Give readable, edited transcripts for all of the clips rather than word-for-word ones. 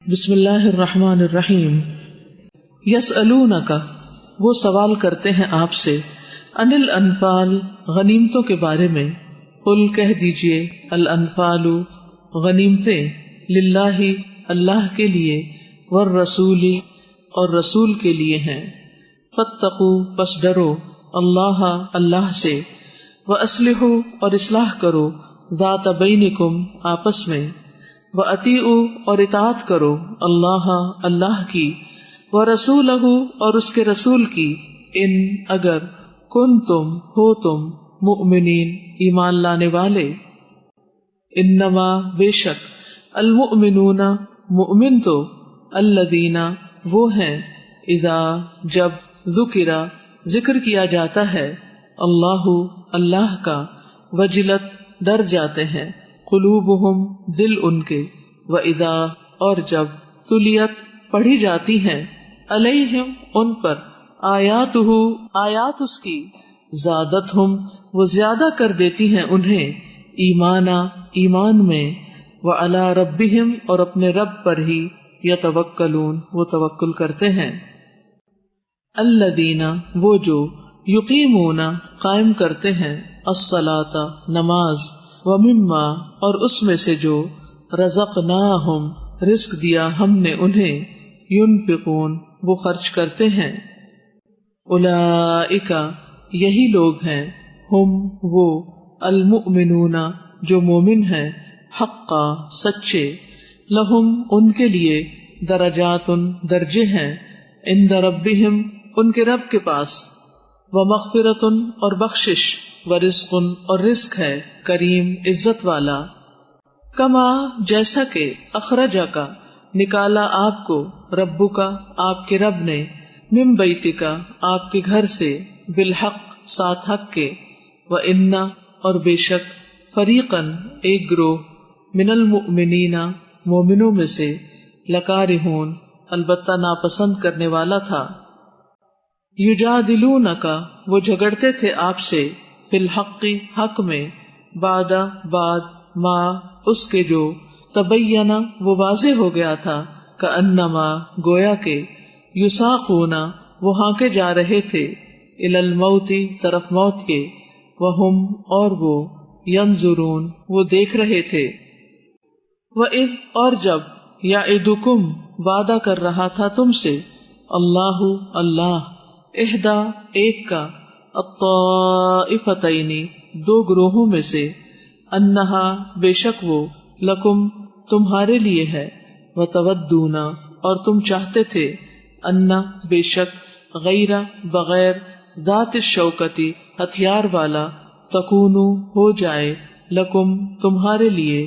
بسم اللہ الرحمن الرحیم۔ یسألونک، وہ سوال کرتے ہیں آپ سے، عن الانفال، غنیمتوں کے بارے میں۔ قل، کہہ دیجئے، الانفال، غنیمتیں، للہ، اللہ کے لیے، والرسول، اور رسول کے لیے ہیں۔ فاتقوا، پس ڈرو، اللہ، اللہ سے، واصلحوا، اور اصلاح کرو، ذات بینکم، آپس میں، وَأَطِیعُوا، اور اطاعت کرو، اللہ، اللہ کی، وَرَسُولَهُ، اور اس کے رسول کی، ان، اگر، کنتم، ہو تم، مؤمنین، ایمان لانے والے۔ انما، بے شک، المؤمنون، مؤمن تو، الذین، وہ ہیں، اذا، جب، ذکر، ذکر کیا جاتا ہے، اللہ، اللہ کا، وجلت، ڈر جاتے ہیں، قلوبہم، دل ان کے، وَإِذَا، اور جب، تلیت، پڑھی جاتی ہیں، علیہم، ان پر، آیاتہ، آیات اس کی، زادتہم، وہ زیادہ کر دیتی ہیں انہیں، ایمانا، ایمان میں، وَعَلَىٰ رَبِّهِمْ، اور اپنے رب پر ہی، یتوکلون، وہ توکل کرتے ہیں۔ الذین، وہ جو، یقیمون، قائم کرتے ہیں، الصلاۃ، نماز، ومما، اور اس میں سے جو، رزقناہم، رزق دیا ہم نے انہیں، ینفقون، وہ خرچ کرتے ہیں۔ اولئک، یہی لوگ ہیں، ہم، وہ، المؤمنون، جو مومن ہیں، حقا، سچے، لہم، ان کے لیے، درجات، درجے ہیں، عند ربہم، ان کے رب کے پاس، ومغفرۃ، اور بخشش، ورزق، اور رزق ہے، کریم، عزت والا، کما، جیسا کہ، اخرجکا، نکالا آپ کو، ربکا، آپ کے رب نے، من بیتکا، آپ کے گھر سے، بالحق، ساتھ حق کے، وَإِنَّ، اور بے شک، فریقاً، ایک گروہ، من المؤمنین، مومنوں میں سے، لکارہون، البتہ ناپسند کرنے والا تھا، یجادلونکا، وہ جھگڑتے تھے آپ سے، فی الحق، حق میں، بعد، ما، اس کے جو، تبین، وہ واضح ہو گیا تھا، کأنما، گویا کہ، یساقون، وہ ہانکے جا رہے تھے، الی الموت، طرف موت کے، وہم، اور وہ، ینظرون، وہ دیکھ رہے تھے۔ وَإِذْ، اور جب، یعدکم، وعدہ کر رہا تھا تم سے، اللہ، اللہ، احدا، ایک کا، الطائفتین، دو گروہوں میں سے، انہا، بے شک وہ، لکم، تمہارے لیے ہے، وتودون، اور تم چاہتے تھے، انا، بے شک، غیر، بغیر، ذات الشوکتی، ہتھیار والا، تکونو، ہو جائے، لکم، تمہارے لیے،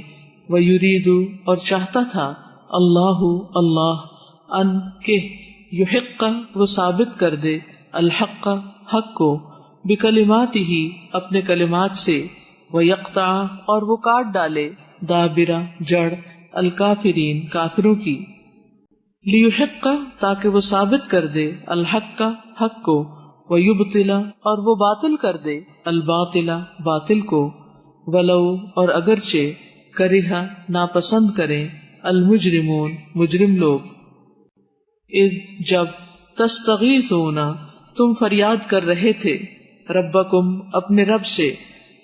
ویرید، اور چاہتا تھا، اللہ، اللہ، ان، کہ، یحق، وہ ثابت کر دے، الحق، حق کو، بکلماتہ، اپنے کلمات سے، ویقطع، اور وہ کاٹ ڈالے، دابرہ، جڑ، الکافرین، کافروں کی، لیحق، تاکہ وہ ثابت کر دے، الحق، حق کو، ویبطل، اور وہ باطل کر دے، الباطل، باطل کو، ولو، اور اگرچہ، کرہ، ناپسند کریں، المجرمون، مجرم لوگ، اذ، جب، تستغیثون، تم فریاد کر رہے تھے، ربکم، اپنے رب سے،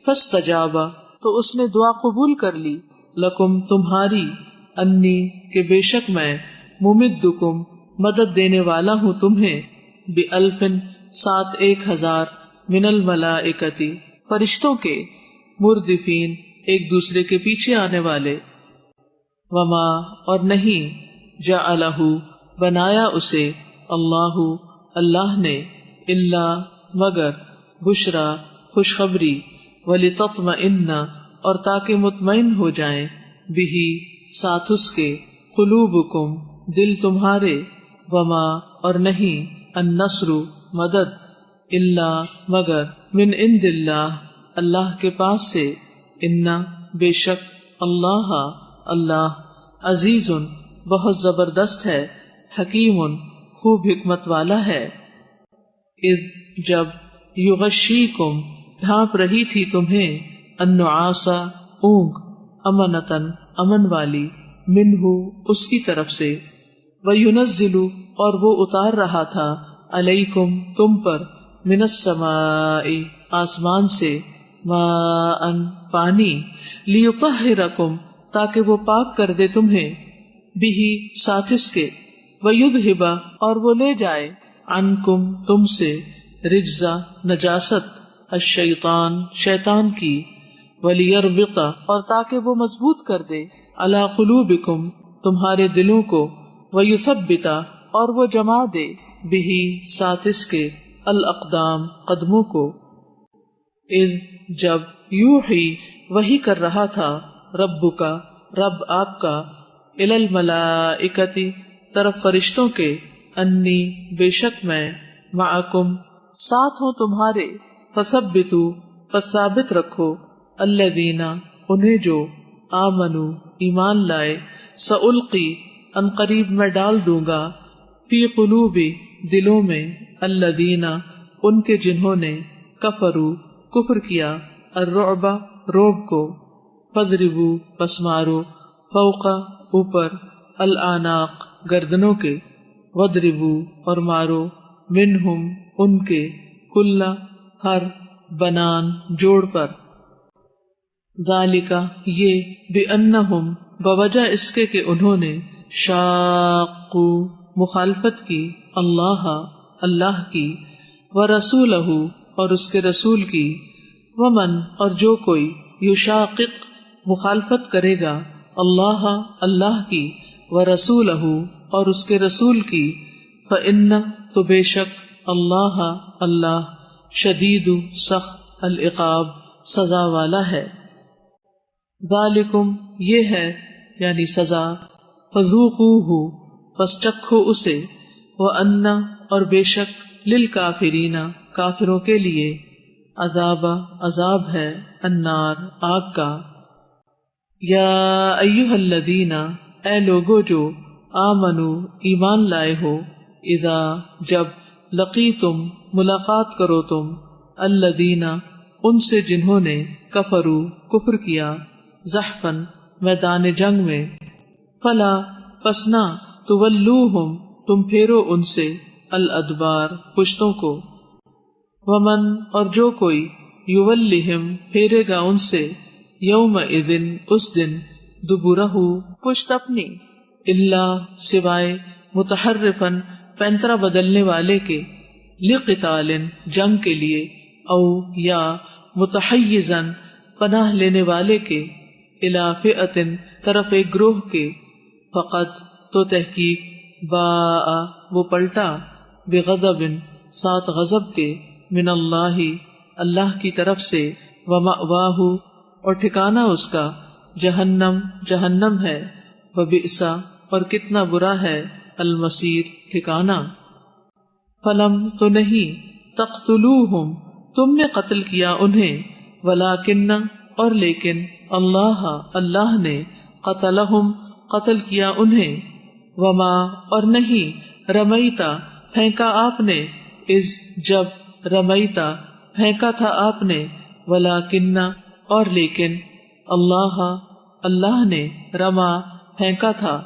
فاستجاب، تو اس نے دعا قبول کر لی، لکم، تمہاری، انی، کہ بے شک میں، ممدکم، مدد دینے والا ہوں تمہیں، بِأَلْفٍ، ساتھ 1000، من الملائکتی، فرشتوں کے، مردفین، ایک دوسرے کے پیچھے آنے والے، وما، اور نہیں، جعلہ، بنایا اسے، اللہ، اللہ نے، الا، مگر، بشرا، خوشخبری، وَلِتَطْمَئِنَّ، اور تاکہ مطمئن ہو جائیں، بِہِ، ساتھ اس کے، قلوبکم، دل تمہارے، وما، اور نہیں، النصر، مدد، الا، مگر، من عند اللہ، اللہ کے پاس سے، انا، بے شک، اللہ، اللہ، عزیز، بہت زبردست ہے، حکیم، خوب حکمت والا ہے۔ اذ، جب، یغشیکم، ڈھانپ رہی تھی تمہیں، النعاس، اونگ، امنتن، امن والی، منہ اس کی طرف سے، وَيُنَزِّلُ اور وہ اتار رہا تھا، علیکم تم پر، من السماء آسمان سے، ماءً پانی، لیطہرکم تاکہ وہ پاک کر دے تمہیں، بہ ساتھ اس کے، ویذھب اور وہ لے جائے، عنکم تم سے، رجزا نجاست، الشیطان شیطان کی، ولیربط اور تاکہ وہ مضبوط کر دے، علی قلوبکم تمہارے دلوں کو، ویثبت اور وہ جما دے، بہ ساتھ اس کے، الاقدام قدموں کو، اذ جب، یوحی وحی کر رہا تھا، ربک رب آپ کا، الی الملائکۃ طرف فرشتوں کے، انی بے شک میں، معکم ساتھ ہوں تمہارے، فثبتوا پس ثابت رکھو، الذین انہیں جو، آمنوا ایمان لائے، سألقی ان قریب میں ڈال دوں گا، فی قلوب دلوں میں، الذین ان کے جنہوں نے، کفروا کفر کیا، الرعب رعب کو، فضربوا پس مارو، فوق اوپر، الاعناق گردنوں کے، وضربوا اور مارو، منہم ان کے، کل ہر، بنان جوڑ پر، ذالک یہ، بانہم بوجہ اس کے کہ انہوں نے، شاقوا مخالفت کی، اللہ اللہ کی، ورسولہ اور اس کے رسول کی، ومن اور جو کوئی، یشاقق مخالفت کرے گا، اللہ اللہ کی، ورسولہ اور اس کے رسول کی، فإن تو بے شک، اللہ اللہ، شدید سخت، العقاب سزا والا ہے، ذالکم یہ ہے یعنی سزا، فذوقوہ پس چکھو اسے، وان اور بے شک، للکافرین کافروں کے لیے، عذاب عذاب ہے، النار آگ کا، یا ایھا الذین اے لوگو جو، آمنو ایمان لائے ہو، اذا جب، لقیتم ملاقات کرو تم، الذین ان سے جنہوں نے، کفروا کفر کیا، زحفاً میدان جنگ میں، فلا پس نہ، تولوہم تم پھیرو ان سے، الادبار پشتوں کو، ومن اور جو کوئی، یولہم پھیرے گا ان سے، یومئذ اس دن، دبرہ پشت اپنی، الا سوائے، متحرفاً پینترا بدلنے والے کے، لقتال جنگ کے لیے، او یا متحیزاً پناہ لینے والے کے، الی فئۃ طرف ایک گروہ کے، فقط تو تحقیق، باء وہ پلٹا، بغضب ساتھ غضب کے، من اللہ اللہ کی طرف سے، ومأواہ اور ٹھکانہ اس کا، جہنم جہنم ہے، وبئس اور کتنا برا ہے، المصیر ٹھکانہ، فلم تو نہیں، تقتلوہم تم نے قتل کیا انہیں، ولیکن اور لیکن، اللہ اللہ نے، قتلہم قتل کیا انہیں، وما اور نہیں، رمیتا پھینکا آپ نے، اذ جب، رمیتا پھینکا تھا آپ نے، ولیکن اور لیکن، اللہ اللہ نے، رما پھینکا تھا،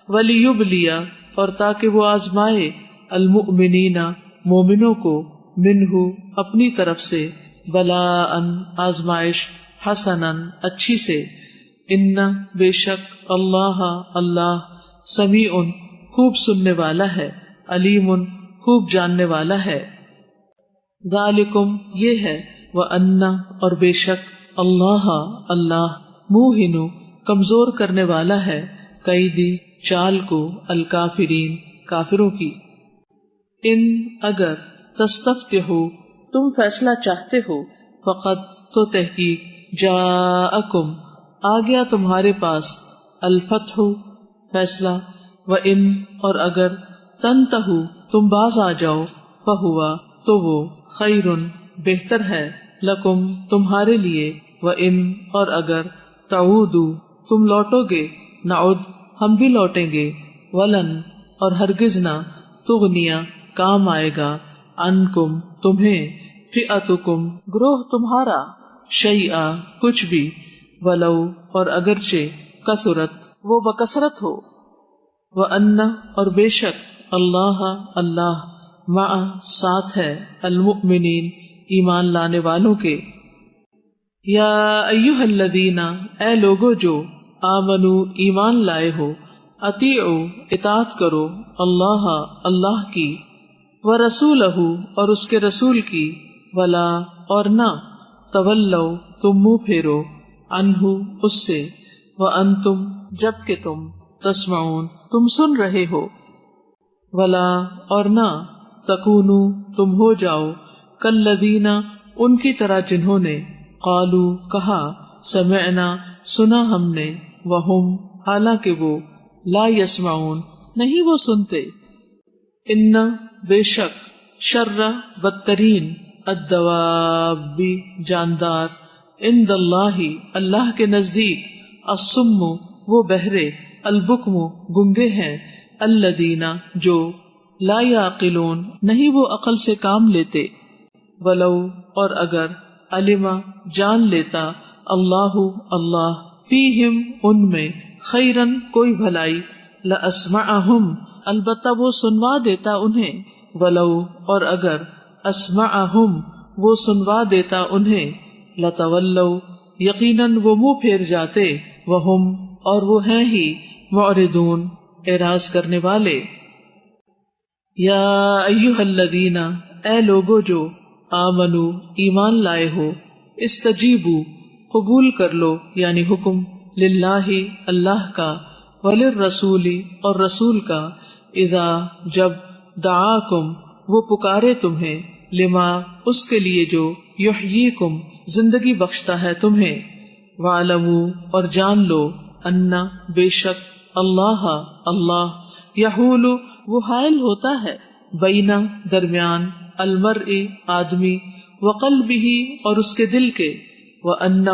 ولیبلی اور تاکہ وہ آزمائے، المؤمنین مومنوں کو، منہ اپنی طرف سے، بلاء آزمائش، حسنا اچھی سے، ان بے شک، اللہ اللہ، سمیع خوب سننے والا ہے، علیم خوب جاننے والا ہے، ذالکم یہ ہے، وان اور بے شک، اللہ اللہ، موہن کمزور کرنے والا ہے، قیدی چال کو، الکافرین کافروں کی، ان اگر، تستفتحوا تم فیصلہ چاہتے ہو، فقد تو تحقیق، جاءکم آ گیا تمہارے پاس، الفتح فیصلہ، وان اور اگر، تنتہوا تم باز آ جاؤ، فہوا تو وہ، خیر بہتر ہے، لکم تمہارے لیے، وان اور اگر، تعودوا تم لوٹو گے، نعود ہم بھی لوٹیں گے، ولن اور ہرگز نہ، تغنیا کام آئے گا، عنکم تمہیں، فئتکم گروہ تمہارا، شیئا کچھ بھی، ولو اور اگرچہ، کثرت وہ بکثرت ہو، وَأَنَّ اور بے شک اللہ اللہ مع ساتھ ہے المؤمنین ایمان لانے والوں کے۔ یا ایھا الذین اے لوگو جو آمنو ایمان لائے ہو، اطیعوا اطاعت کرو اللہ اللہ کی، ورسولہ اور اس کے رسول کی، ولا اور نہ تولوا تم منہ پھیرو عنہ اس سے، وانتم جب کہ تم تسمعون تم سن رہے ہو، ولا اور نہ تکونو تم ہو جاؤ کالذین ان کی طرح جنہوں نے قالو کہا سمعنا سنا ہم نے، وہم حالانکہ وہ لا یسمعون نہیں وہ سنتے۔ ان بے شک شر بدترین الدواب جاندار عند اللہ اللہ کے نزدیک الصم وہ بہرے البکم گنگے ہیں الذین جو لا یعقلون نہیں وہ عقل سے کام لیتے، ولو اور اگر علما جان لیتا اللہ اللہ فیہم ان میں خیرن کوئی بھلائی لاسمعہم البتہ وہ سنوا دیتا انہیں، ولو اور اگر اسمعہم وہ سنوا دیتا انہیں، لتولوا یقیناً وہ منہ پھیر جاتے، وہم اور وہ ہیں ہی معرضون اعراض کرنے والے۔ یا ایھا الذین اے لوگو جو آمنو ایمان لائے ہو، استجیبو قبول کر لو یعنی حکم، للہ اللہ کا، وللرسول اور رسول کا، اذا جب دعاکم وہ پکارے تمہیں، لما اس کے لیے جو یحییکم زندگی بخشتا ہے تمہیں، وعلموا اور جان لو انا بے شک اللہ اللہ یحول وہ حائل ہوتا ہے، بینا درمیان، المرء آدمی، وقلبہ اور اس کے دل کے، وانہ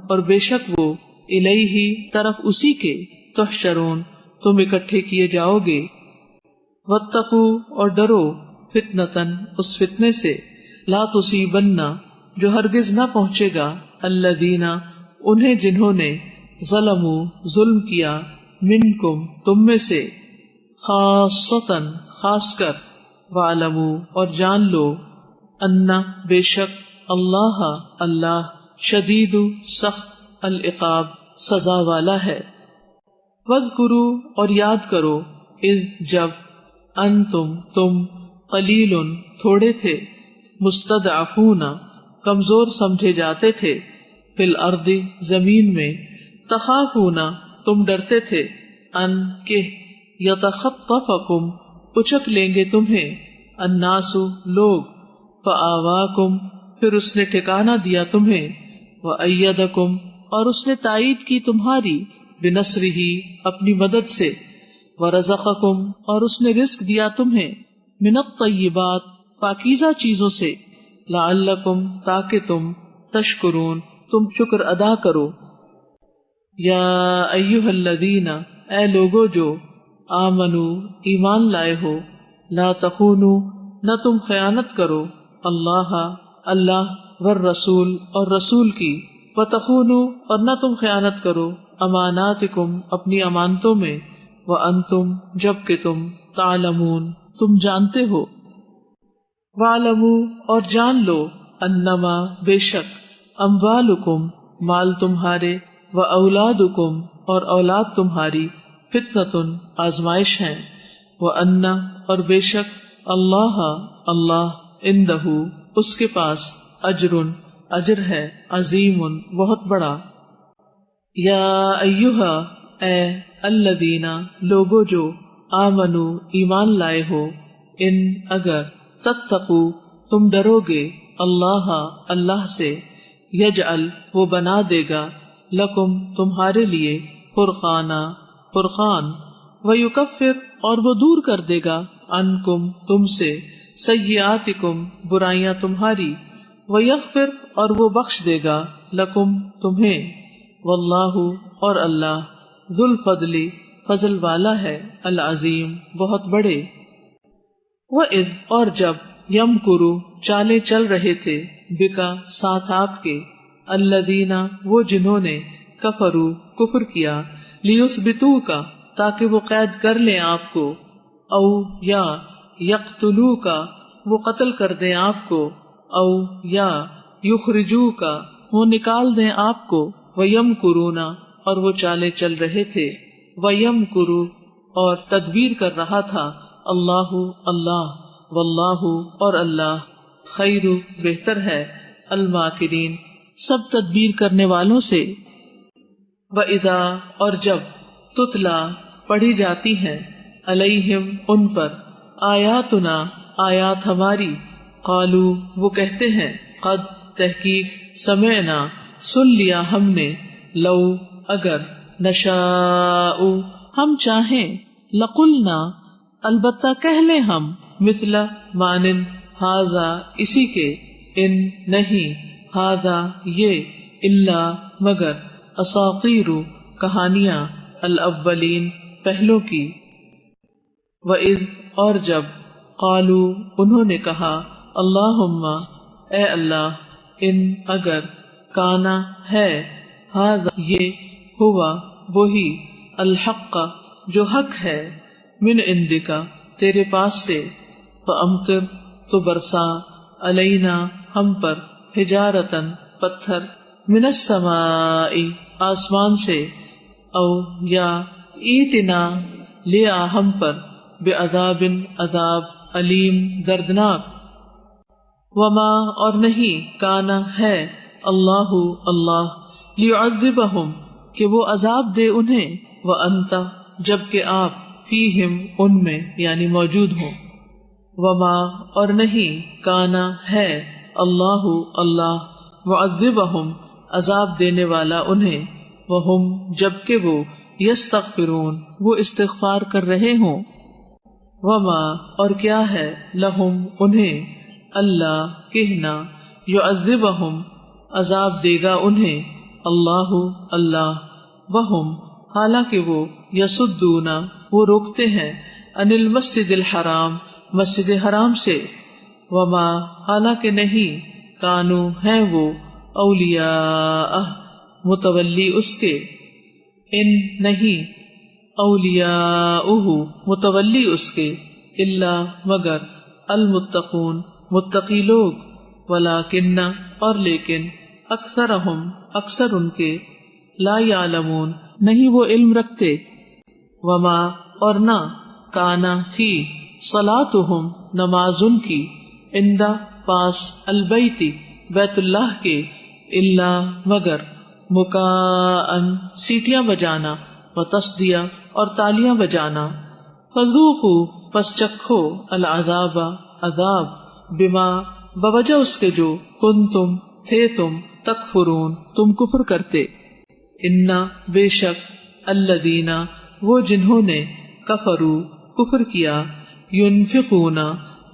اور بے شک وہ الیہ طرف اسی کے، تحشرون تم اکٹھے کیے جاؤ گے، واتقوا اور ڈرو فتنتن اس فتنے سے، لا تصیبن جو ہرگز نہ پہنچے گا، الذین انہیں جنہوں نے ظلموا ظلم کیا، منکم تم میں سے، خاصتاً خاص کر، وعلموا اور جان لو انا بے شک اللہ اللہ شدید سخت العقاب سزا والا ہے۔ وَاذْكُرُوا اور یاد کرو، اذ جب انتم تم قلیل تھوڑے تھے، مستضعفون کمزور سمجھے جاتے تھے، فی الارض زمین میں، تخافون تم ڈرتے تھے، ان کہ یتخطفکم اچک لیں گے تمہیں، الناس لوگ، فآواکم پھر اس نے ٹھکانہ دیا تمہیں، وأیدکم اور اس نے تائید کی تمہاری، بنصرہ اپنی مدد سے، ورزقکم اور اس نے رزق دیا تمہیں، من الطیبات پاکیزہ چیزوں سے، لعلکم تاکہ تم تشکرون تم شکر ادا کرو۔ یا ایھا الذین اے لوگو جو آمنو ایمان لائے ہو، لا تخونوا نہ تم خیانت کرو، اللہ اللہ والرسول اور رسول کی، وتخونوا اور نہ تم خیانت کرو، اماناتکم اپنی امانتوں میں، وانتم جب کہ تم تعلمون تم جانتے ہو، وعلموا اور جان لو انما بے شک اموالکم مال تمہارے، واولادکم اور اولاد تمہاری، فتنۃ آزمائش ہیں، وان اور بے شک اللہ اللہ عندہ اس کے پاس اجر اجر ہے، عظیم بہت بڑا۔ یا ایھا اے الذین لوگو جو آمنو ایمان لائے ہو، ان اگر تتقوا تم ڈرو گے اللہ اللہ سے، یجعل وہ بنا دے گا لکم تمہارے لیے فرقانا فرقان، ویکفر اور وہ دور کر دے گا عنکم تم سے، سیئاتکم برائیاں تمہاری، ویغفر اور وہ بخش دے گا لکم تمہیں، واللہ اور اللہ ذو الفضل فضل والا ہے، العظیم بہت بڑے۔ وَإِذْ اور جب یمکروا چالے چل رہے تھے، بکا ساتھ آپ کے، الذین وہ جنہوں نے کفروا کفر کیا، لیثبتوک تاکہ وہ قید کر لیں آپ کو، او یا یقتلوک وہ قتل کر دیں آپ کو، او یا یخرجوک وہ نکال دیں آپ کو، ویمکرون اور وہ چالیں چل رہے تھے، ویمکروا اور تدبیر کر رہا تھا، اللہ اللہ، واللہ اور اللہ، خیر بہتر ہے، الماکرین سب تدبیر کرنے والوں سے۔ وَإِذَا اور جب تتلا پڑھی جاتی ہیں، علیہم ان پر، آیاتنا آیات ہماری، قالو وہ کہتے ہیں، قد تحقیق، سمعنا سن لیا ہم نے، لو اگر، نشاء ہم چاہیں، لقلنا البتہ کہہ لیں ہم، مثل مانن ھذا اسی کے، ان نہیں، ھذا یہ، الا مگر، اساطیر کہانیاں، الاولین پہلوں کی۔ وَإِذْ اور جب، قالو انہوں نے کہا، اللہم اے اللہ، ان اگر، کانا ہے، ھذا یہ، ہوا وہی، الحق جو حق ہے، من عندک تیرے پاس سے، فامطر تو برسا، علینا ہم پر، حجارتن پتھر، من السماء آسمان سے، او یا ایتنا لیا ہم پر، بعذاب عذاب، علیم دردناک، وما اور نہیں، کانا ہے، اللہ اللہ، لیعذبہم کہ وہ عذاب دے انہیں، وانت جبکہ آپ، فیہم ان میں یعنی موجود ہوں، وما اور نہیں، کانا ہے، اللہ اللہ، معذبہم عذاب دینے والا انہیں، وہم جبکہ وہ، یستغفرون وہ استغفار کر رہے ہوں، وما اور کیا ہے، لہم انہیں، اللہ کہنا، یعذبہم عذاب دے گا انہیں، اللہ اللہ، وہم حالانکہ وہ، یصدون وہ روکتے ہیں، عن المسجد الحرام مسجد حرام سے، وما حالانکہ نہیں، کانو ہیں وہ، اولیاء متولی اس کے، ان نہیں، اولیاؤہ متولی اس کے، الا مگر، المتقون متقی لوگ، ولکن اور لیکن، اکثرہم اکثر ان کے، لا یعلمون نہیں وہ علم رکھتے، وما اور نہ، کانا تھی، صلاتہم نماز ان کی، عند پاس، البیت بیت اللہ کے، الا مگر، مکاءن سیٹیاں بجانا، وتصدیہ اور تالیاں بجانا، فذوقوا پس چکھو، العذاب عذاب، بما بوجہ اس کے جو، کنتم تھے تم، تکفرون تم کفر کرتے، انا بے شک، الذین وہ جنہوں نے، کفروا کفر کیا، ينفقون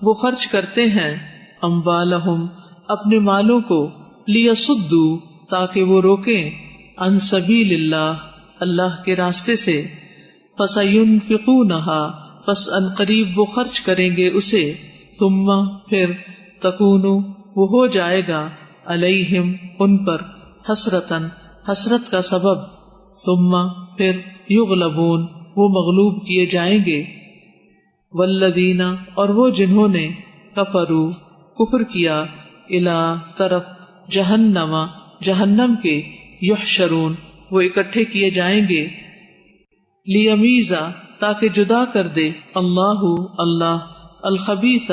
وہ خرچ کرتے ہیں، اموالہم اپنے مالوں کو، لیصدوا تاکہ وہ روکیں، عن سبیل اللہ اللہ کے راستے سے، فسینفقونها پس ان قریب وہ خرچ کریں گے اسے، ثم پھر، تکون وہ ہو جائے گا، علیہم ان پر، حسرتن حسرت کا سبب، ثم پھر، یغلبون وہ مغلوب کیے جائیں گے، والذین اور وہ جنہوں نے، کفروا کفر کیا، الی طرف، جہنم جہنم کے، یحشرون وہ اکٹھے کیے جائیں گے، لیمیزا تاکہ جدا کر دے، اللہ اللہ، الخبیث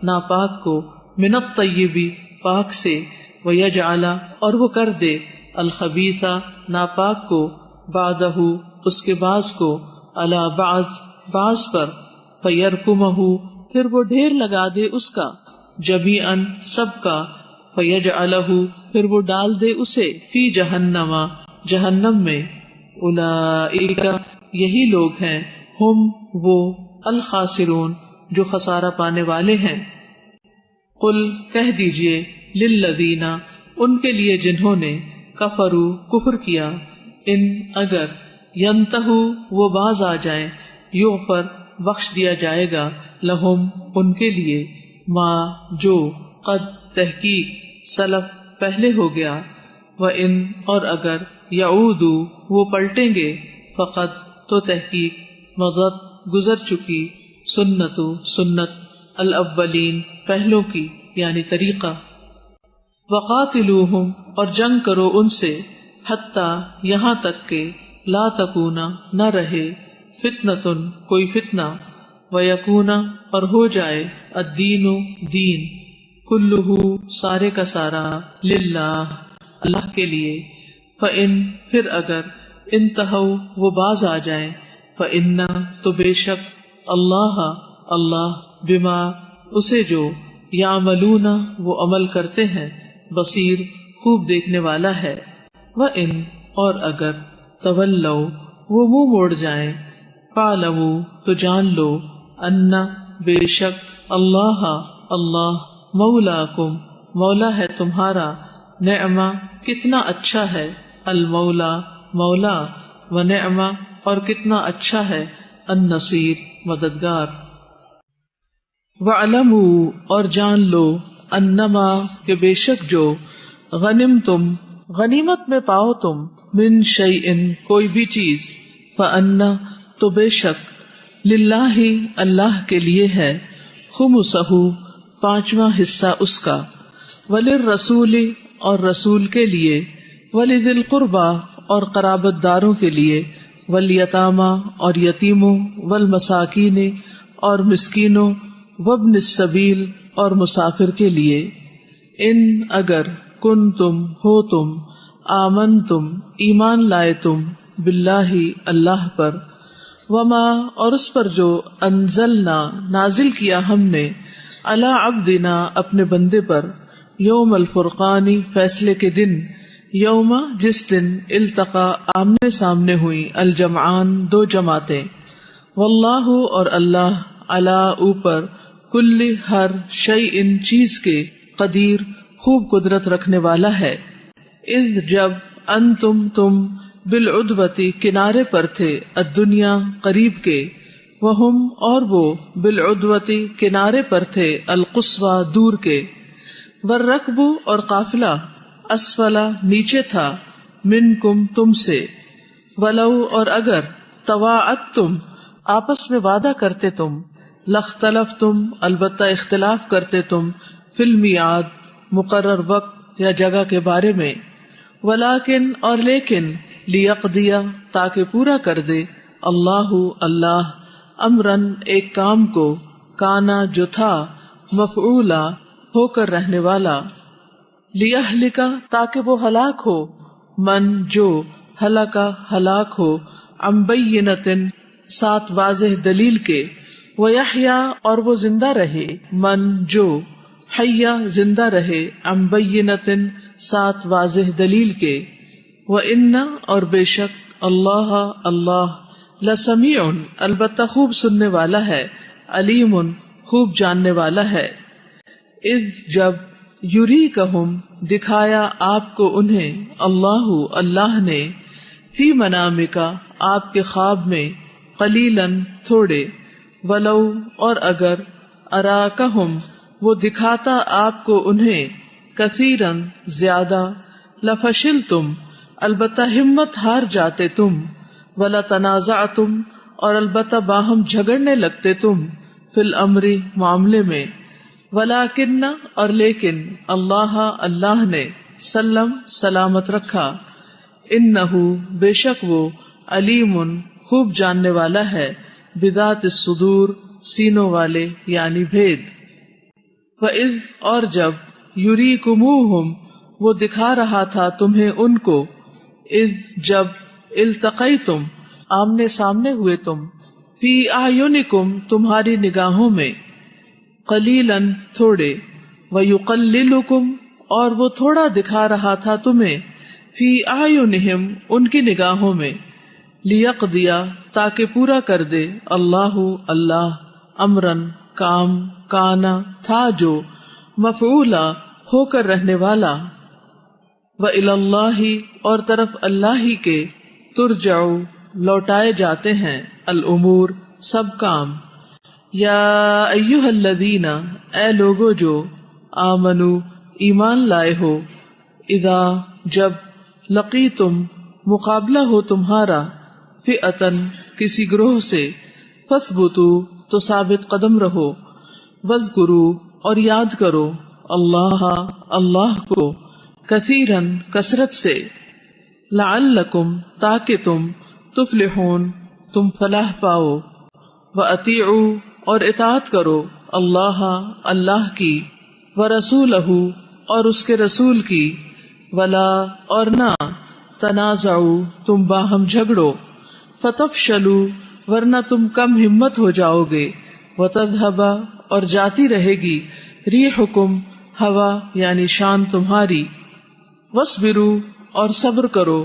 ناپاک کو، من الطیب پاک سے، ویجعل اور وہ کر دے، الخبیث ناپاک کو، بعدہ اس کے بعض کو، علی بعض بعض پر، فیرکمہ پھر وہ ڈھیر لگا دے اس کا، جمیعاً سب کا، فیجعلہ پھر وہ ڈال دے اسے، فی جہنم جہنم میں، اولئک یہی لوگ ہیں، ہم وہ، الخاسرون جو خسارہ پانے والے ہیں۔ قل کہہ دیجئے، للذین ان کے لیے جنہوں نے، کفروا کفر کیا، ان اگر، ینتہوا وہ باز آ جائیں، یغفر بخش دیا جائے گا، لہم ان کے لیے، ما جو، قد تحقیق، سلف پہلے ہو گیا، وَإِن اور اگر، یعودوا وہ پلٹیں گے، فقط تو تحقیق مضت گزر چکی سنت الاولین پہلوں کی یعنی طریقہ. وقاتلوہم اور جنگ کرو ان سے حتیٰ یہاں تک کہ لا تکونا نہ رہے فتنتن کوئی فتنہ ویکونا اور ہو جائے الدین دین کلہ سارے کا سارا للہ اللہ کے لیے. فإن پھر اگر انتہوا وہ باز آ جائیں فإن تو بے شک اللہ بما اسے جو یعملون وہ عمل کرتے ہیں بصیر خوب دیکھنے والا ہے. وإن اور اگر تولوا وہ منہ موڑ جائیں فاعلموا تو جان لو ان بے شک اللہ مولاکم مولا ہے تمہارا نعمہ کتنا اچھا ہے المولا مولا ونعمہ اور کتنا اچھا ہے النصیر مددگار. وَاعْلَمُوا اور جان لو انما کہ بے شک جو غنمتم غنیمت میں پاؤ تم من شیئن کوئی بھی چیز فَأَنَّ تو بے شک للہ اللہ کے لیے ہے خمسہ پانچواں حصہ اس کا وللرسول اور رسول کے لیے ولذی القربى اور قرابت داروں کے لیے والیتامى اور یتیموں والمساکین اور مسکینوں وابن السبیل اور مسافر کے لیے. ان اگر کنتم ہو تم آمنتم ایمان لائے تم باللہ اللہ پر وما اور اس پر جو انزلنا نازل کیا ہم نے علی عبدنا اپنے بندے پر یوم الفرقان فیصلے کے دن یوم جس دن التقا آمنے سامنے ہوئی الجمعان دو جماعتیں واللہ اور اللہ علی اوپر کل ہر شیء چیز کے قدیر خوب قدرت رکھنے والا ہے. اذ جب انتم بالعدوتی کنارے پر تھے الدنیا قریب کے وہم اور وہ بالعدوتی کنارے پر تھے القصوی دور کے والرکب اور قافلہ اسفلا نیچے تھا منکم تم سے ولو اور اگر تواعدتم آپس میں وعدہ کرتے تم لاختلفتم البتہ اختلاف کرتے تم فی المیعاد مقرر وقت یا جگہ کے بارے میں ولیکن اور لیکن لیقضی تاکہ پورا کر دے اللہ امرن ایک کام کو کانا جو تھا مفعولا ہو کر رہنے والا لیہلکا تاکہ وہ ہلاک ہو من جو ہلاک ہو عن بینۃ ساتھ واضح دلیل کے ویحیا اور وہ زندہ رہے من جو حیا زندہ رہے عن بینۃ ساتھ واضح دلیل کے وان اور بے شک اللہ لسمیع البتہ خوب سننے والا ہے علیم خوب جاننے والا ہے. اذ جب یریکہم دکھایا آپ کو انہیں اللہ نے فی منامکا آپ کے خواب میں قلیلاً تھوڑے ولو اور اگر اراکہم وہ دکھاتا آپ کو انہیں کثیراً زیادہ لفشلتم البتہ ہمت ہار جاتے تم ولتنازعتم اور البتہ باہم جھگڑنے لگتے تم فی الامر معاملے میں ولیکن اور لیکن اللہ نے سلامت رکھا انہو بے شک وہ علیم خوب جاننے والا ہے بذات الصدور سینوں والے یعنی بھید. وَإِذْ اور جب یریکموہم وہ دکھا رہا تھا تمہیں ان کو اذ جب التقیتم آمنے سامنے ہوئے تم فی اعینکم تمہاری نگاہوں میں قلیلاً تھوڑے ویقللکم اور وہ تھوڑا دکھا رہا تھا تمہیں فی اعینہم ان کی نگاہوں میں لیقضیا تاکہ پورا کر دے اللہ امرن کام کانا تھا جو مفعولا ہو کر رہنے والا وإلی اللہ اور طرف اللہ ہی کے ترجع لوٹائے جاتے ہیں الامور سب کام. یا ایھا الذین اے لوگو جو آمنو ایمان لائے ہو اذا جب لقیتم مقابلہ ہو تمہارا فئتن کسی گروہ سے، فثبتو تو ثابت قدم رہو، وذکرو اور یاد کرو، اللہ اللہ کو، کثیرن کثرت سے، لعلکم تاکہ تم، تفلحون تم فلاح پاؤ، واطیعوا اور اطاعت کرو، اللہ اللہ کی، ورسولہ اور اس کے رسول کی، ولا اور نہ، تنازعوا تم باہم جھگڑو، فتفشلوا ورنہ تم کم ہمت ہو جاؤ گے، وتذہب اور جاتی رہے گی، ریحکم ہوا یعنی شان تمہاری، واصبروا اور صبر کرو،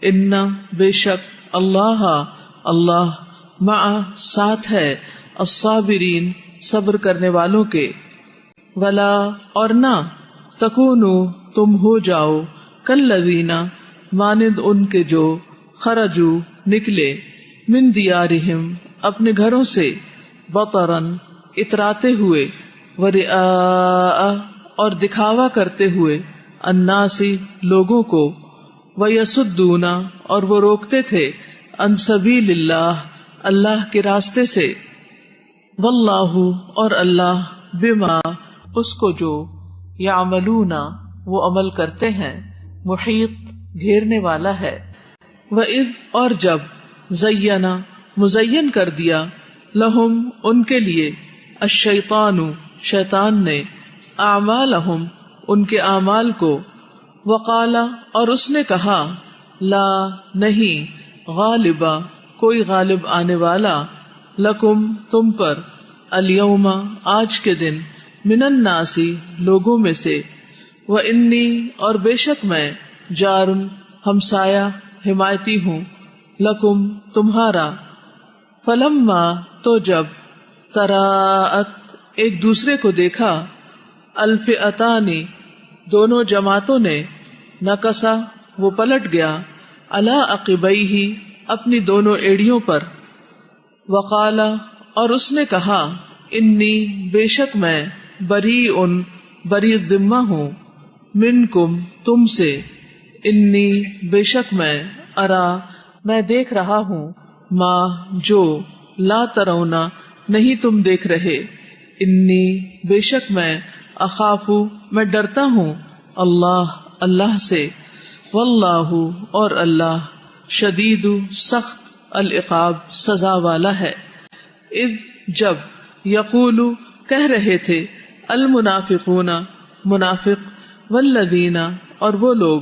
ان بے شک اللہ اللہ، مع ساتھ ہے، الصابرین صبر کرنے والوں کے، ولا اور نہ، تکونوا تم ہو جاؤ، کالذین مانند ان کے جو، خرجوا نکلے، من دیارہم اپنے گھروں سے، بطرن اتراتے ہوئے، ورئاء اور دکھاوا کرتے ہوئے، الناس لوگوں کو، ویصدون اور وہ روکتے تھے، عن سبیل اللہ اللہ کے راستے سے، واللہ اور اللہ، بما اس کو جو، یعملون وہ عمل کرتے ہیں، محیط گھیرنے والا ہے، وَإِذْ اور جب، زینا مزین کر دیا، لہم ان کے لیے، الشیطان شیطان نے، اعمالہم ان کے اعمال کو، وقال اور اس نے کہا، لا نہیں، غالبا کوئی غالب آنے والا، لکم تم پر، الیوم آج کے دن، من الناس لوگوں میں سے، وانی اور بے شک میں، جارن ہمسایہ حمایتی ہوں، لکم تمہارا، فلما تو جب، تراءت ایک دوسرے کو دیکھا، الفئتان دونوں جماعتوں نے، نکسا وہ پلٹ گیا، علی عقبیہ اپنی دونوں ایڑیوں پر، وقال اور اس نے کہا، انی بے شک میں، بریء بری ذمہ ہوں، منکم تم سے، انی بے شک میں، ارا میں دیکھ رہا ہوں، ما جو، لا ترونا نہیں تم دیکھ رہے، انی بے شک میں، اخاف میں ڈرتا ہوں، اللہ اللہ سے، واللہ اور اللہ، شدید سخت، العقاب سزا والا ہے، اذ جب، یقول کہہ رہے تھے، المنافقون منافق، والذین اور وہ لوگ،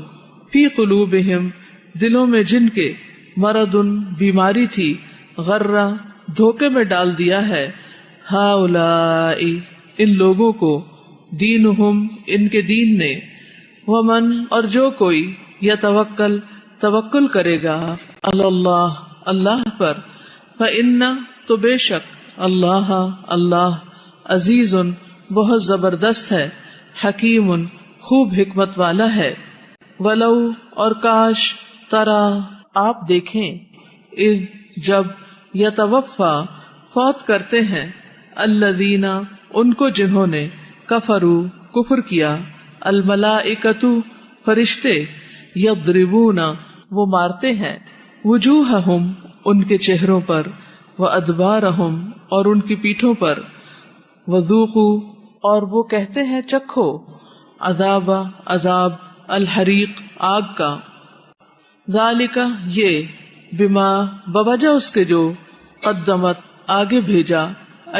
فی قلوبہم دلوں میں جن کے، مرض بیماری تھی، غرہ دھوکے میں ڈال دیا ہے، ہؤلاء ان لوگوں کو، دینہم ان کے دین نے، ومن اور جو کوئی، یتوکل توکل کرے گا، علی اللہ اللہ پر، فإن تو بے شک، اللہ اللہ، عزیز بہت زبردست ہے، حکیم خوب حکمت والا ہے، ولو اور کاش، ترا آپ دیکھیں، اذ جب، یتوفا فوت کرتے ہیں، الذین ان کو جنہوں نے، کفروا کفر کیا، الملائکۃ فرشتے، یضربون وہ مارتے ہیں، وجوہہم ان کے چہروں پر، وادبارہم اور ان کی پیٹھوں پر، وذوقوا اور وہ کہتے ہیں چکھو، عذاب عذاب، الحریق آگ کا، ذالک یہ، بما بوجہ اس کے جو، قدمت آگے بھیجا،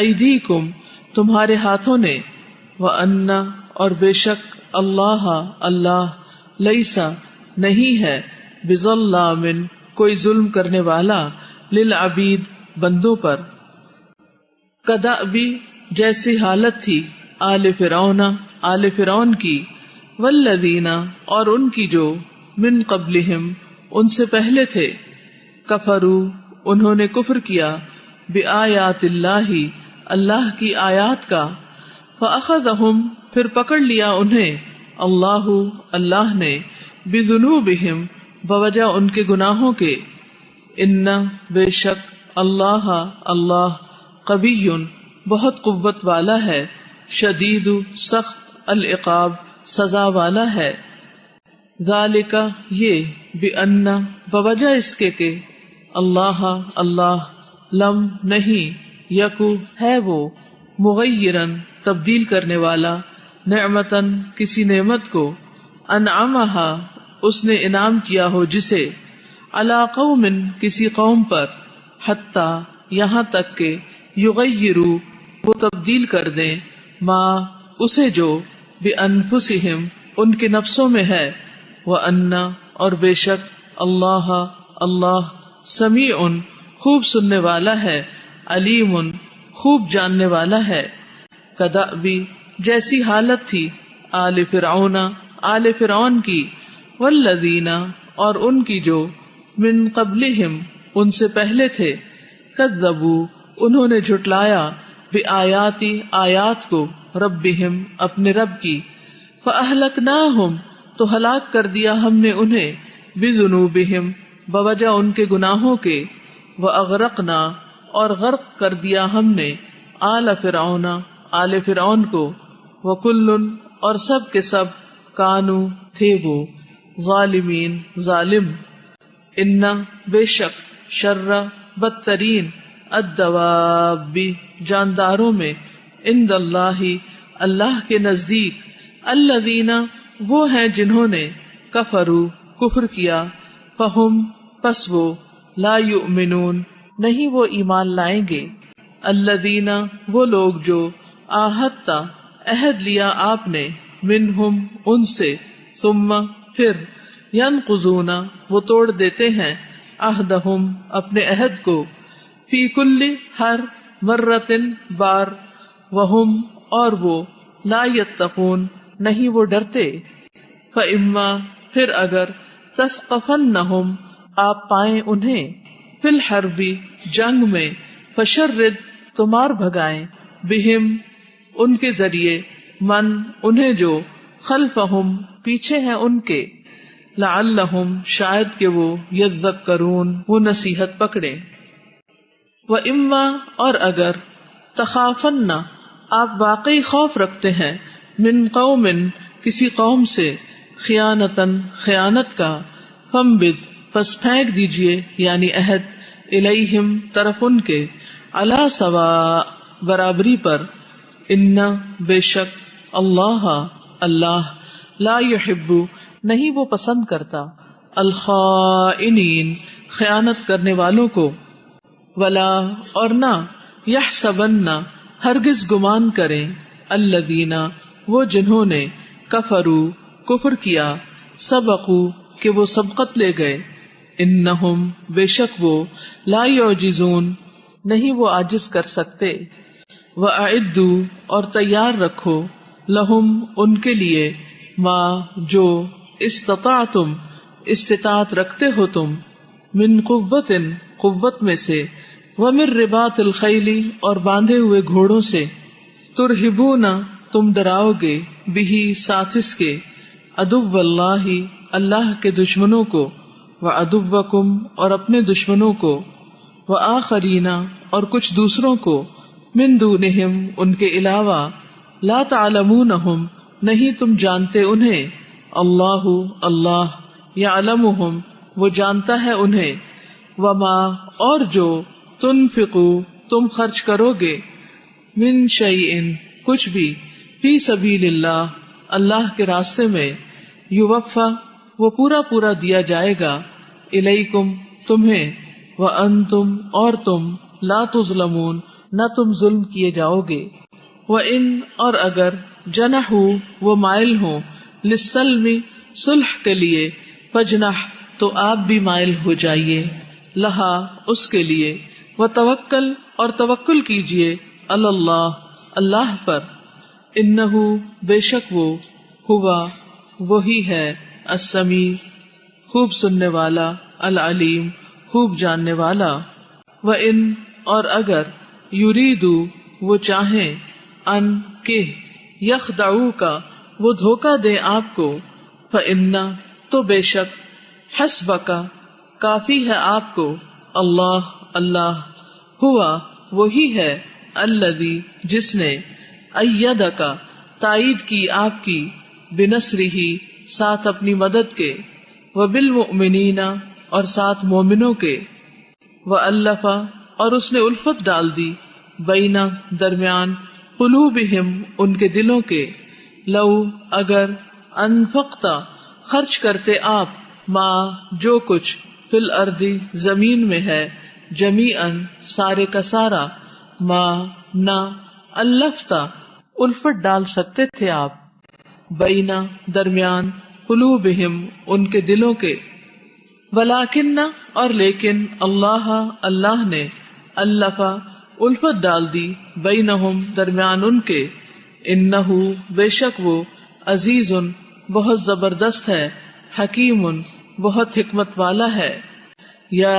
ایدیکم تمہارے ہاتھوں نے، وان اور بے شک، اللہ اللہ، لیسا نہیں ہے، بظلام کوئی ظلم کرنے والا، للعبید بندوں پر، کدأبی جیسی حالت تھی، آل فرعون آل فرعون کی، والذین اور ان کی جو، من قبلہم ان سے پہلے تھے، کفروا انہوں نے کفر کیا، بآیات اللہ اللہ کی آیات کا، فأخذہم پھر پکڑ لیا انہیں، اللہ اللہ نے، بذنوبہم بوجہ ان کے گناہوں کے، ان بے شک، اللہ اللہ، قوی بہت قوت والا ہے، شدید سخت، العقاب سزا والا ہے، ذالک یہ، بأن بوجہ اس کے کہ، اللہ اللہ لم نہیں یکو ہے وہ مغیرن تبدیل کرنے والا نعمتن کسی نعمت کو انعمہا اس نے انعام کیا ہو جسے علی قوم کسی قوم پر حتی یہاں تک کہ یغیروا وہ تبدیل کر دیں ما اسے جو بانفسہم ان کے نفسوں میں ہے وان اور بے شک اللہ اللہ سمیع خوب سننے والا ہے علیم خوب جاننے والا ہے کدأبی جیسی حالت تھی آل فرعون آل فرعون کی والذین اور ان کی جو من قبلہم ان سے پہلے تھے کذبوا انہوں نے جھٹلایا بآیاتی آیات کو ربہم اپنے رب کی فأہلکناہم تو ہلاک کر دیا ہم نے انہیں بذنوبہم بوجہ ان کے گناہوں کے وأغرقنا اور غرق کر دیا ہم نے آل فرعون آل فرعون کو وکل اور سب کے سب کانو تھے وہ ظالمین ظالم ان بے شک شر بدترین الدواب جانداروں میں عند اللہ اللہ کے نزدیک الذین وہ ہیں جنہوں نے کفروا کفر کیا فہم پس وہ لا یؤمنون نہیں وہ ایمان لائیں گے الذین وہ لوگ جو عاہدتا عہد لیا آپ نے منہم ان سے ثم پھر ینقضون وہ توڑ دیتے ہیں عہدہم اپنے عہد کو فی کل ہر مرتن بار وہم اور وہ لا یتقون نہیں وہ ڈرتے فاما پھر اگر تثقفنہم آپ پائیں انہیں فی الحرب جنگ میں فشرد تو مار بھگائیں بہم ان کے ذریعے من انہیں جو خلفہم پیچھے ہیں ان کے لعلہم شاید کہ وہ یذکرون وہ نصیحت پکڑیں وَإِمَّا اور اگر تخافن آپ واقعی خوف رکھتے ہیں من قوم کسی قوم سے خیانتن خیانت کا فَانبِذْ پس پھینک دیجئے یعنی عہد الیہم طرف ان کے علی سواء برابری پر ان بے شک اللہ اللہ لا یحب نہیں وہ پسند کرتا الخائنین خیانت کرنے والوں کو ولا اور نہ یحسبن ہرگز گمان کریں الذین وہ جنہوں نے کفروا کفر کیا سبقوا کہ وہ سبقت لے گئے انہم بے شک وہ لا یعجزون نہیں وہ عاجز کر سکتے وَأَعِدُّوا اور تیار رکھو لہم ان کے لیے ما جو استطاعتم استطاعت رکھتے ہو تم من قوت قوت میں سے ومن رباط الخیل اور باندھے ہوئے گھوڑوں سے ترہبون تم ڈراؤ گے بہی ساتھ اس کے عدو اللہ اللہ کے دشمنوں کو وعدوکم اور اپنے دشمنوں کو وآخرین اور کچھ دوسروں کو من دونہم ان کے علاوہ لا تعلمونہم نہیں تم جانتے انہیں اللہ اللہ یعلمہم وہ جانتا ہے انہیں وما اور جو تنفقوا تم خرچ کرو گے من شیئن کچھ بھی فی سبیل اللہ اللہ کے راستے میں یوفا وہ پورا پورا دیا جائے گا الیکم تمہیں وانتم اور تم لا تظلمون نہ تم ظلم کیے جاؤ گے وان اور اگر جنحوا وہ مائل ہوں للسلم صلح کے لیے فجنح تو آپ بھی مائل ہو جائیے لہا اس کے لیے وتوکل اور توکل کیجیے اللہ اللہ پر انہو بے شک وہ ہوا وہی ہے السمیع خوب سننے والا العلیم خوب جاننے والا وان اور اگر یریدو وہ چاہیں ان کہ یخدعوک وہ دھوکہ دے آپ کو فإن تو بے شک حسبک کافی ہے آپ کو اللہ اللہ ہوا وہی ہے الذی جس نے ایدک تائید کی آپ کی بنصرہ ساتھ اپنی مدد کے وبالمؤمنین اور ساتھ مومنوں کے وَأَلَّفَ اور اس نے الفت ڈال دی، بینا درمیان، قلوبہم ان کے دلوں کے، لو اگر، انفقتا خرچ کرتے آپ، ما جو کچھ، فی الارض زمین میں ہے، جمیعاً سارے کا سارا، ما نہ، الفتا الفت ڈال سکتے تھے آپ، بینا درمیان، قلوبہم ان کے دلوں کے، ولیکن اور لیکن، اللہ نے، الفا الفت ڈال دی، بینہم درمیان ان کے، انہو بے شک وہ، عزیز بہت زبردست ہے، حکیم بہت حکمت والا ہے۔ یا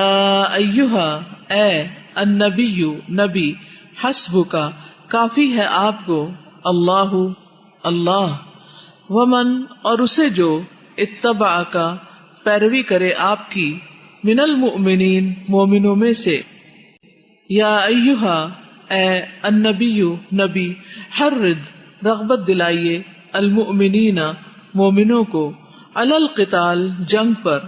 ایہا اے النبی نبی، حسبک کافی ہے آپ کو، اللہ، ومن اور اسے جو، اتبعک پیروی کرے آپ کی، من المؤمنین مومنوں میں سے۔ یا ایہا اے النبی نبی، حرد رغبت دلائیے، المؤمنین مومنوں کو، علی القتال جنگ پر،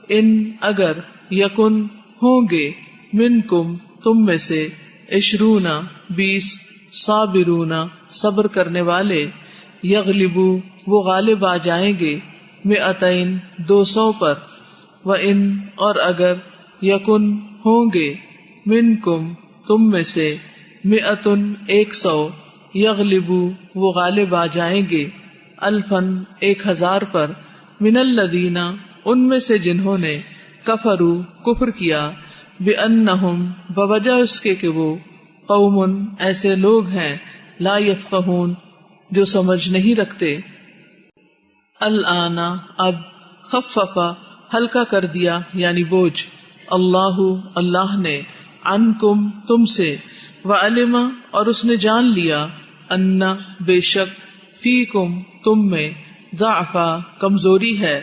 ان اگر، یکن ہوں گے، منکم تم میں سے، 20 صابرون صبر کرنے والے، یغلبو وہ غالب آ جائیں گے، 200 پر، وَإِن اور اگر، یکن ہوں گے، منکم تم میں سے، 100 یغلبو وہ غالب آ جائیں گے، 1000 پر، من الذین ان میں سے جنہوں نے، کفروا کفر کیا، بأنہم بوجہ اس کے کہ وہ، قوم ایسے لوگ ہیں، لا یفقہون جو سمجھ نہیں رکھتے۔ الآن اب، خففا ہلکا کر دیا یعنی بوجھ، اللہ نے، عنکم تم سے، وعلم اور اس نے جان لیا، ان بے شک، فیکم تم میں، ضعفا کمزوری ہے،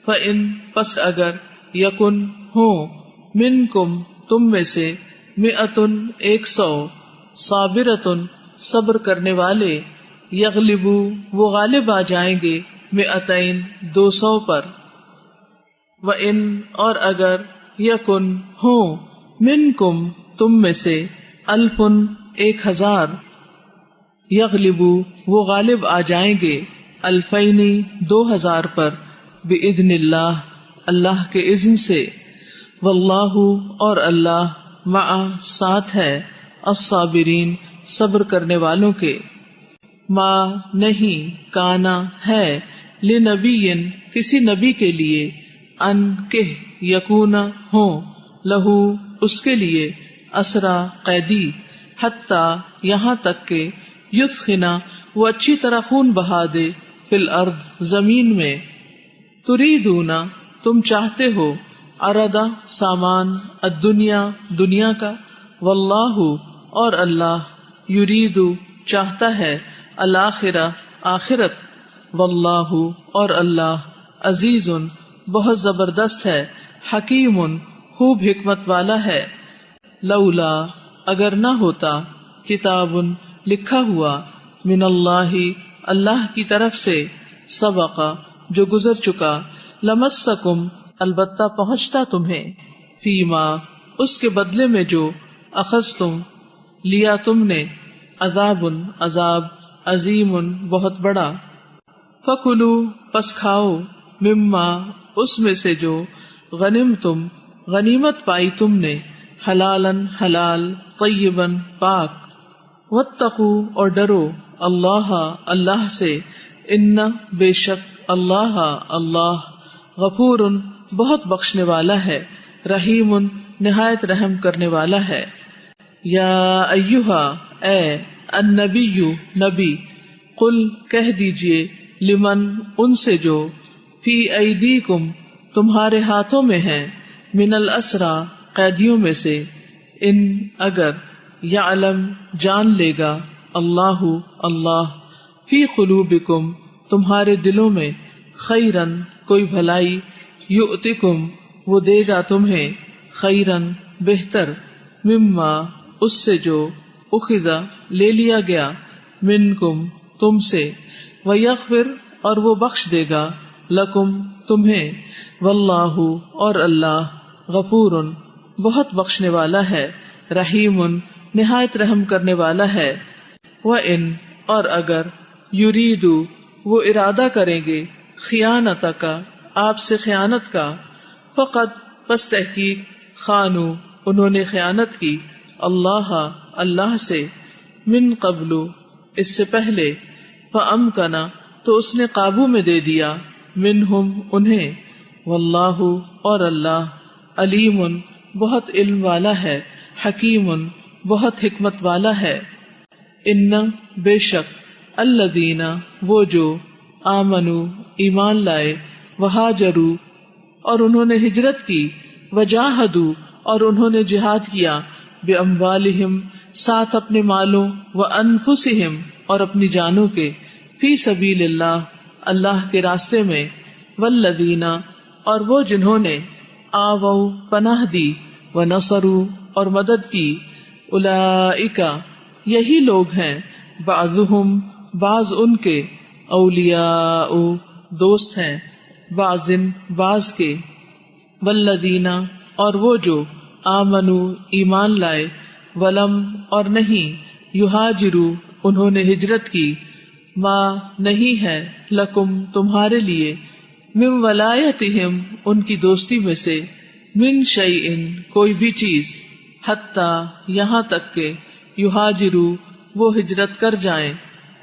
فإن پس اگر، یکن ہوں، منکم تم میں سے، 100 صابرتن صبر کرنے والے، یغلبو وہ غالب آ جائیں گے، 200 پر، وَإِن اور اگر، یکن ہوں، منکم تم میں سے، 1000 یغلبو وہ غالب آ جائیں گے، 2000 پر، بإذن اللہ کے اذن سے، واللہ اور اللہ، مع ساتھ ہے، الصابرین صبر کرنے والوں کے۔ ما نہیں، کانا ہے، لنبی کسی نبی کے لیے، ان کہ، یکون ہوں، لہو اس کے لیے، اسرا قیدی، حتی یہاں تک کہ، یثخنا وہ اچھی طرح خون بہا دے، فی الارض زمین میں، تریدون تم چاہتے ہو، عرض سامان، الدنیا دنیا کا، واللہ اور اللہ، یرید چاہتا ہے، الآخرہ آخرت، واللہ اور اللہ، عزیز بہت زبردست ہے، حکیم خوب حکمت والا ہے۔ لولا اگر نہ ہوتا، کتاب لکھا ہوا، من اللہ کی طرف سے، سبق جو گزر چکا، لمسکم البتہ پہنچتا تمہیں، فیما اس کے بدلے میں جو، اخذتم لیا تم نے، عذاب عذاب، عظیم بہت بڑا، فکلو پس کھاؤ، مما اس میں سے جو، غنمتم غنیمت پائی تم نے، حلالن حلال، طیبن پاک، واتقوا اور ڈرو، اللہ سے، ان بے شک اللہ غفور بہت بخشنے والا ہے، رحیم نہایت رحم کرنے والا ہے۔ یا ایہا اے النبی نبی، قل کہہ دیجئے، لمن ان سے جو، فی ایدیکم تمہارے ہاتھوں میں ہیں، من الاسرا قیدیوں میں سے، ان اگر، یعلم جان لے گا، اللہ فی قلوبکم تمہارے دلوں میں، خیرن کوئی بھلائی، یؤتکم وہ دے گا تمہیں، خیرن بہتر، مما اس سے جو، اخذ لے لیا گیا، منکم تم سے، ویغفر اور وہ بخش دے گا، لکم تمہیں، واللہ اور اللہ، غفور بہت بخشنے والا ہے، رحیم نہایت رحم کرنے والا ہے۔ وَإِنْ اور اگر یریدو وہ ارادہ کریں گے، خیانتک آپ سے خیانت کا، فقط پس تحقیق، خانو انہوں نے خیانت کی، اللہ اللہ سے، من قبل اس سے پہلے، فامکنا تو اس نے قابو میں دے دیا، منہم انہیں، واللہ اور اللہ، علیم بہت علم والا ہے، حکیم بہت حکمت والا ہے۔ ان بے شک الذین وہ جو آمنو ایمان لائے، وہاجروا اور انہوں نے ہجرت کی، وجاہدوا اور انہوں نے جہاد کیا، باموالہم ساتھ اپنے مالوں، وانفسہم اور اپنی جانوں کے، فی سبیل اللہ اللہ کے راستے میں، والذین اور وہ جنہوں نے آووا پناہ دی، ونصروا اور مدد کی، اولئک یہی لوگ ہیں، بعضهم بعض ان کے، اولیاء دوست ہیں، بعض کے، والذین اور وہ جو آمنوا ایمان لائے، ولم اور نہیں، یہاجروا انہوں نے ہجرت کی، ما نہیں ہے، لکم تمہارے لیے، من ولایتہم ان کی دوستی میں سے، من شیئن کوئی بھی چیز، حتی یہاں تک کہ یہاجروا وہ ہجرت کر جائیں،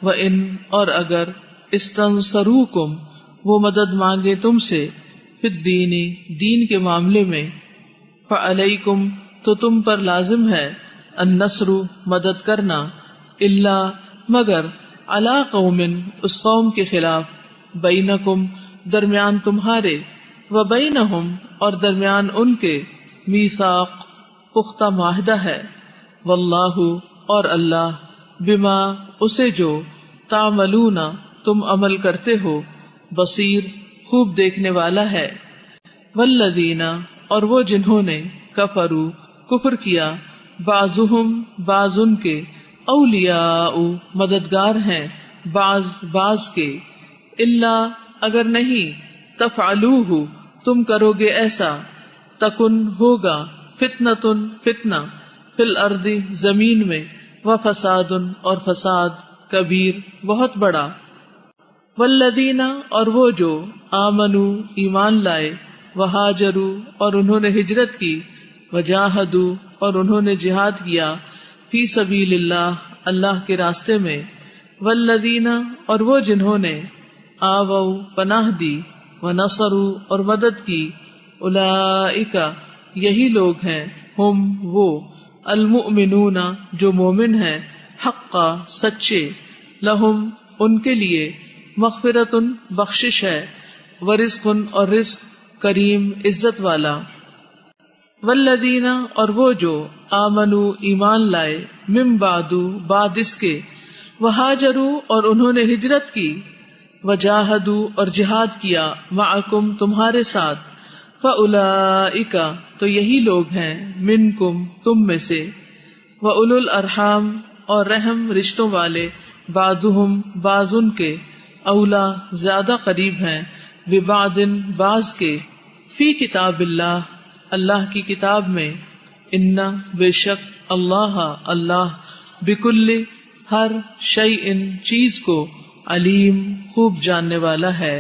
وَإِنْ اور اگر استنصروکم وہ مدد مانگے تم سے، فی الدین دین کے معاملے میں، فعلیکم تو تم پر لازم ہے، النصر مدد کرنا، الا مگر، علی قوم اس قوم کے خلاف، بینکم درمیان تمہارے، وبینہم اور درمیان ان کے، میثاق پختہ معاہدہ ہے، واللہ اور اللہ، بما اسے جو، تعملون تم عمل کرتے ہو، بصیر خوب دیکھنے والا ہے۔ والذین اور وہ جنہوں نے کفروا کفر کیا، بعضهم بعض ان کے، اولیاء مددگار ہیں، بعض کے، الا اگر نہیں، تفعلوہ تم کرو گے ایسا، تکن ہوگا، فتنۃ فتنہ، فی الارض زمین میں، وفساد اور فساد، کبیر بہت بڑا۔ والذین اور وہ جو آمنوا ایمان لائے، وہاجروا اور انہوں نے ہجرت کی، وجاہدوا اور انہوں نے جہاد کیا، فی سبیل اللہ اللہ کے راستے میں، والذین اور وہ جنہوں نے آووا پناہ دی، ونصروا اور مدد کی، اولئک یہی لوگ ہیں، ہم وہ، المؤمنون جو مومن ہیں، حقا سچے، لہم ان کے لیے، مغفرت بخشش ہے، ورزق اور رزق، کریم عزت والا۔ والذین اور وہ جو آمنوا ایمان لائے، من بعد بعد اس کے، وہاجروا اور انہوں نے ہجرت کی، وجاہدوا اور جہاد کیا، معکم تمہارے ساتھ، فاولئک تو یہی لوگ ہیں، منکم تم میں سے، واولو الارحام اور رحم رشتوں والے، بعضهم بعض ان کے، اولا زیادہ قریب ہیں، ببعض بعض کے، فی کتاب اللہ اللہ کی کتاب میں، ان بے شک اللہ اللہ، بکل ہر شیء چیز کو، علیم خوب جاننے والا ہے۔